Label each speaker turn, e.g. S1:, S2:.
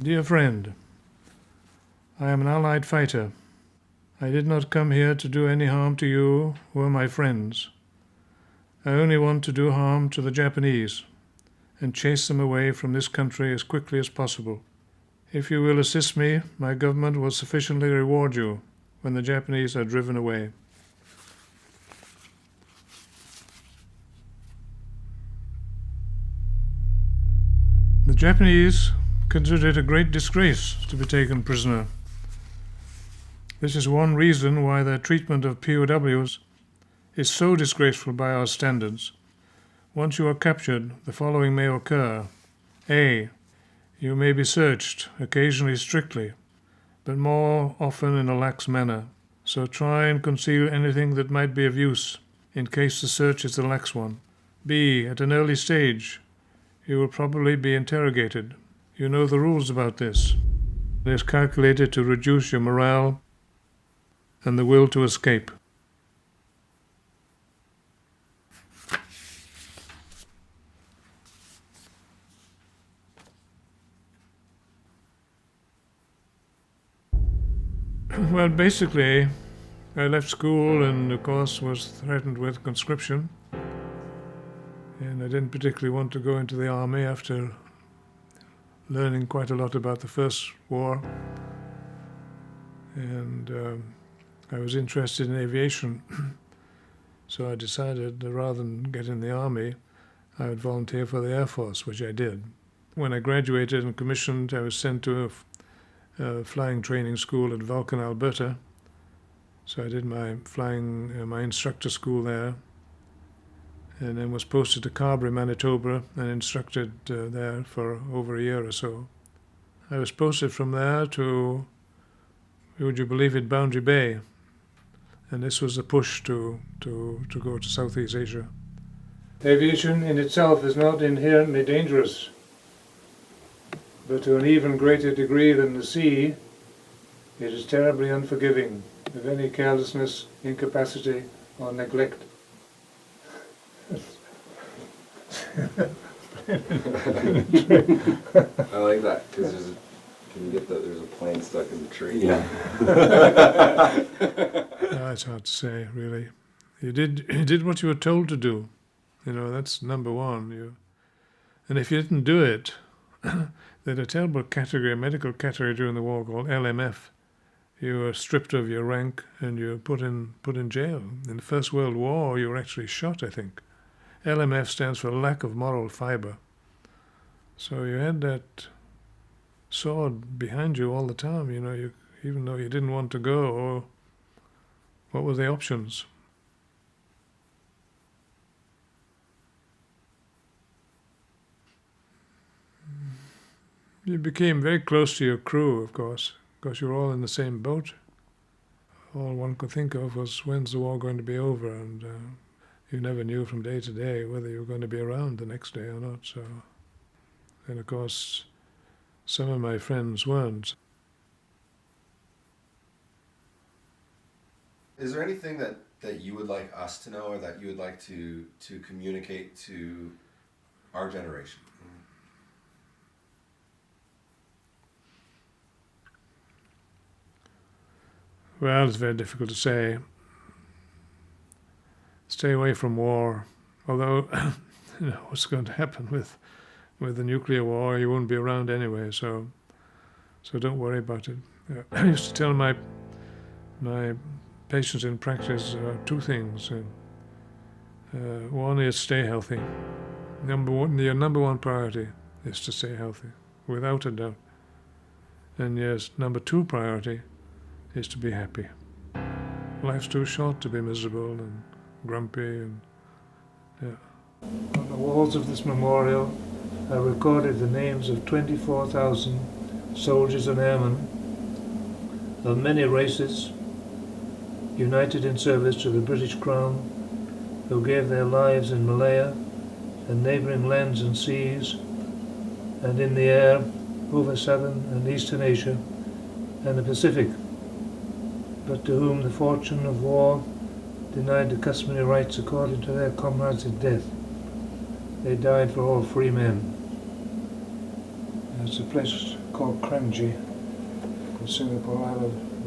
S1: Dear friend, I am an Allied fighter. I did not come here to do any harm to you who are my friends. I only want to do harm to the Japanese and chase them away from this country as quickly as possible. If you will assist me, my government will sufficiently reward you when the Japanese are driven away. The Japanese consider it a great disgrace to be taken prisoner. This is one reason why their treatment of POWs is so disgraceful by our standards. Once you are captured, the following may occur. A. You may be searched, occasionally strictly, but more often in a lax manner. So try and conceal anything that might be of use, in case the search is a lax one. B. At an early stage, you will probably be interrogated. You know the rules about this. It is calculated to reduce your morale and the will to escape. Well, basically, I left school and, of course, was threatened with conscription. And I didn't particularly want to go into the army after learning quite a lot about the First War. And I was interested in aviation. So I decided that rather than get in the army, I would volunteer for the Air Force, which I did. When I graduated and commissioned, I was sent to a flying training school at Vulcan, Alberta. So I did my my instructor school there, and then was posted to Carberry, Manitoba, and instructed there for over a year or so. I was posted from there to, would you believe it, Boundary Bay, and this was a push to go to Southeast Asia. Aviation in itself is not inherently dangerous, but to an even greater degree than the sea, it is terribly unforgiving of any carelessness, incapacity, or neglect.
S2: I like that because there's a plane stuck in the tree.
S3: Yeah.
S1: It's hard to say, really. You did what you were told to do. You know, that's number one. And if you didn't do it, they had a terrible category, a medical category during the war called LMF. You were stripped of your rank and you were put in jail. In the First World War, you were actually shot, I think. LMF stands for lack of moral fiber. So you had that sword behind you all the time, you know, even though you didn't want to go, or what were the options? You became very close to your crew, of course, because you were all in the same boat. All one could think of was, when's the war going to be over? And you never knew from day to day whether you were going to be around the next day or not. So, and of course, some of my friends weren't.
S4: Is there anything that you would like us to know, or that you would like to communicate to our generation?
S1: Well, it's very difficult to say. Stay away from war. Although, you know, what's going to happen with the nuclear war? You won't be around anyway, so don't worry about it. I used to tell my patients in practice two things. One is stay healthy. Your number one priority is to stay healthy, without a doubt. And yes, number two priority is to be happy. Life's too short to be miserable and grumpy. And on the walls of this memorial, I recorded the names of 24,000 soldiers and airmen of many races, united in service to the British Crown, who gave their lives in Malaya and neighbouring lands and seas, and in the air over Southern and Eastern Asia and the Pacific, but to whom the fortune of war denied the customary rights accorded to their comrades in death. They died for all free men. It's a place called Kranji in Singapore Island.